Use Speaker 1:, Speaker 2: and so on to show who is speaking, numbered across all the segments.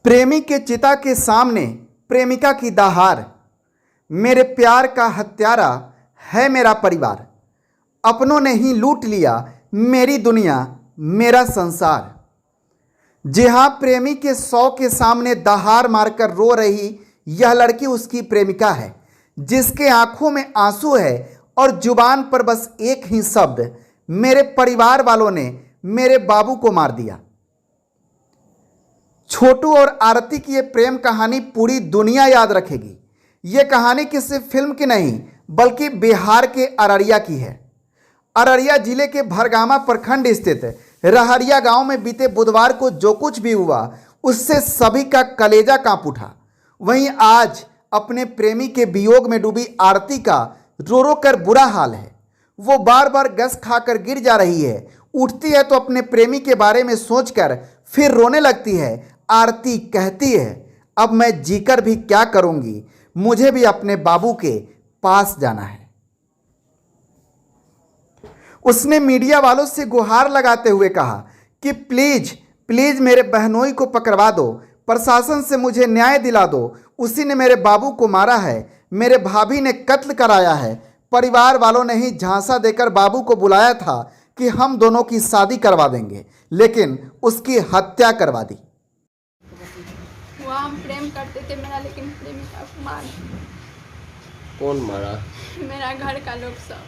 Speaker 1: प्रेमी के चिता के सामने प्रेमिका की दहार। मेरे प्यार का हत्यारा है मेरा परिवार। अपनों ने ही लूट लिया मेरी दुनिया, मेरा संसार। जी हाँ, प्रेमी के 100 के सामने दहाड़ मारकर रो रही यह लड़की उसकी प्रेमिका है, जिसके आंखों में आंसू है और जुबान पर बस एक ही शब्द, मेरे परिवार वालों ने मेरे बाबू को मार दिया। छोटू और आरती की ये प्रेम कहानी पूरी दुनिया याद रखेगी। ये कहानी किसी फिल्म की नहीं, बल्कि बिहार के अररिया की है। अररिया जिले के भरगामा प्रखंड स्थित रहरिया गांव में बीते बुधवार को जो कुछ भी हुआ, उससे सभी का कलेजा कांप उठा। वहीं आज अपने प्रेमी के वियोग में डूबी आरती का रो रो कर बुरा हाल है। वो बार बार गस खाकर गिर जा रही है, उठती है तो अपने प्रेमी के बारे में सोचकर फिर रोने लगती है। आरती कहती है, अब मैं जीकर भी क्या करूंगी, मुझे भी अपने बाबू के पास जाना है। उसने मीडिया वालों से गुहार लगाते हुए कहा कि प्लीज प्लीज मेरे बहनोई को पकड़वा दो, प्रशासन से मुझे न्याय दिला दो। उसी ने मेरे बाबू को मारा है, मेरे भाभी ने कत्ल कराया है। परिवार वालों ने ही झांसा देकर बाबू को बुलाया था कि हम दोनों की शादी करवा देंगे, लेकिन उसकी हत्या करवा दी।
Speaker 2: वहाँ हम प्रेम करते थे मेरा, लेकिन प्रेमिका को मार।
Speaker 3: कौन मारा?
Speaker 2: मेरा घर का लोग सब,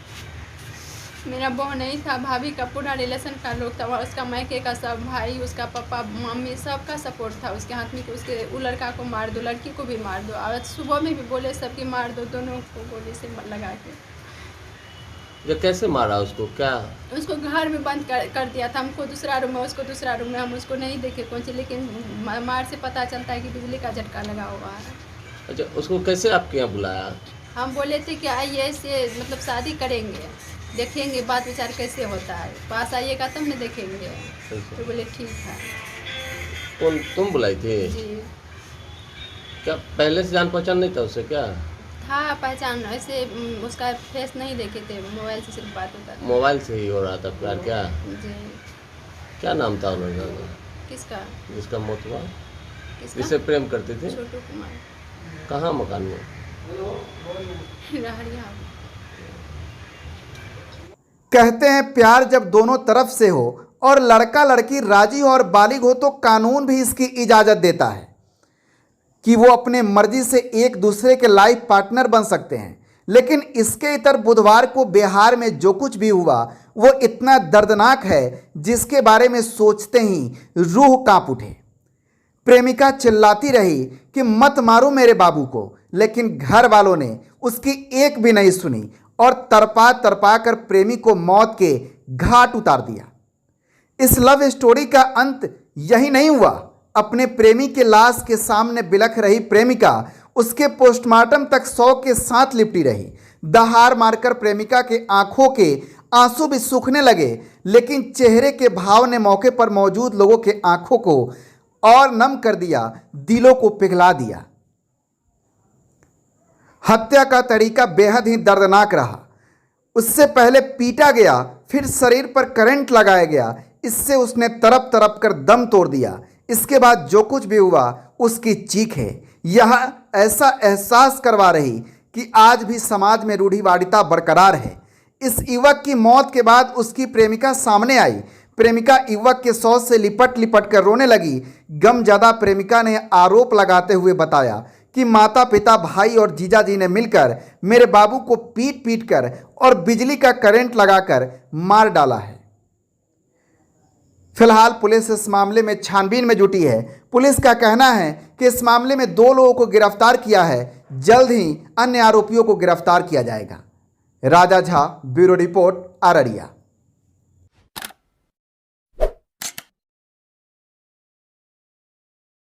Speaker 2: मेरा बहू नहीं था, भाभी का पूरा रिलेशन का लोग था, उसका मायके का सब, भाई, उसका पापा, मम्मी, सबका सपोर्ट था उसके हाथ में कि उसके वो लड़का को मार दो, लड़की को भी मार दो। और सुबह में भी बोले सबकी मार दो, दोनों को गोली से लगा के।
Speaker 3: ये कैसे मारा उसको? क्या
Speaker 2: उसको घर में बंद कर दिया था, हमको दूसरा रूम में, उसको दूसरा रूम में। हम उसको नहीं देखे कौन सी, लेकिन मार से पता चलता है कि बिजली का झटका लगा हुआ है।
Speaker 3: अच्छा, उसको कैसे आपके यहाँ बुलाया?
Speaker 2: हम बोले थे कि आइए, ऐसे मतलब शादी करेंगे, देखेंगे बात विचार कैसे होता है, पास आइएगा तब न देखेंगे। तो बोले ठीक है।
Speaker 3: कौन तुम बुलाई थी?
Speaker 2: जी।
Speaker 3: क्या पहले से जान पहचान नहीं था उससे? क्या
Speaker 2: था पहचान, ऐसे उसका फेस नहीं देखे थे, मोबाइल से सिर्फ बात होता था।
Speaker 3: मोबाइल से ही हो रहा था प्यार? क्या
Speaker 2: जी।
Speaker 3: क्या नाम था उन्होंने
Speaker 2: किसका?
Speaker 3: जिसका मौत हुआ?
Speaker 2: किसका?
Speaker 3: जिससे प्रेम करते थे?
Speaker 2: छोटू कुमार।
Speaker 3: कहाँ मकान में?
Speaker 2: रहरिया।
Speaker 1: कहते हैं प्यार जब दोनों तरफ से हो और लड़का लड़की राजी हो और बालिग हो, तो कानून भी इसकी इजाज़त देता है कि वो अपने मर्जी से एक दूसरे के लाइफ पार्टनर बन सकते हैं। लेकिन इसके इतर बुधवार को बिहार में जो कुछ भी हुआ वो इतना दर्दनाक है, जिसके बारे में सोचते ही रूह कांप उठे। प्रेमिका चिल्लाती रही कि मत मारो मेरे बाबू को, लेकिन घर वालों ने उसकी एक भी नहीं सुनी और तड़पा तड़पा कर प्रेमी को मौत के घाट उतार दिया। इस लव स्टोरी का अंत यही नहीं हुआ। अपने प्रेमी के लाश के सामने बिलख रही प्रेमिका उसके पोस्टमार्टम तक 100 के साथ लिपटी रही। दहाड़ मारकर प्रेमिका के आंखों के आंसू भी सूखने लगे, लेकिन चेहरे के भाव ने मौके पर मौजूद लोगों के आंखों को और नम कर दिया, दिलों को पिघला दिया। हत्या का तरीका बेहद ही दर्दनाक रहा। उससे पहले पीटा गया, फिर शरीर पर करंट लगाया गया, इससे उसने तड़प तड़प कर दम तोड़ दिया। इसके बाद जो कुछ भी हुआ उसकी चीख है यह ऐसा एहसास करवा रही कि आज भी समाज में रूढ़िवादिता बरकरार है। इस युवक की मौत के बाद उसकी प्रेमिका सामने आई। प्रेमिका युवक के शव से लिपट लिपट कर रोने लगी। गमज़दा प्रेमिका ने आरोप लगाते हुए बताया कि माता पिता, भाई और जीजाजी ने मिलकर मेरे बाबू को पीट पीट कर और बिजली का करंट लगाकर मार डाला है। फिलहाल पुलिस इस मामले में छानबीन में जुटी है। पुलिस का कहना है कि इस मामले में 2 लोगों को गिरफ्तार किया है। जल्द ही अन्य आरोपियों को गिरफ्तार किया जाएगा। राजा झा, ब्यूरो रिपोर्ट, अररिया।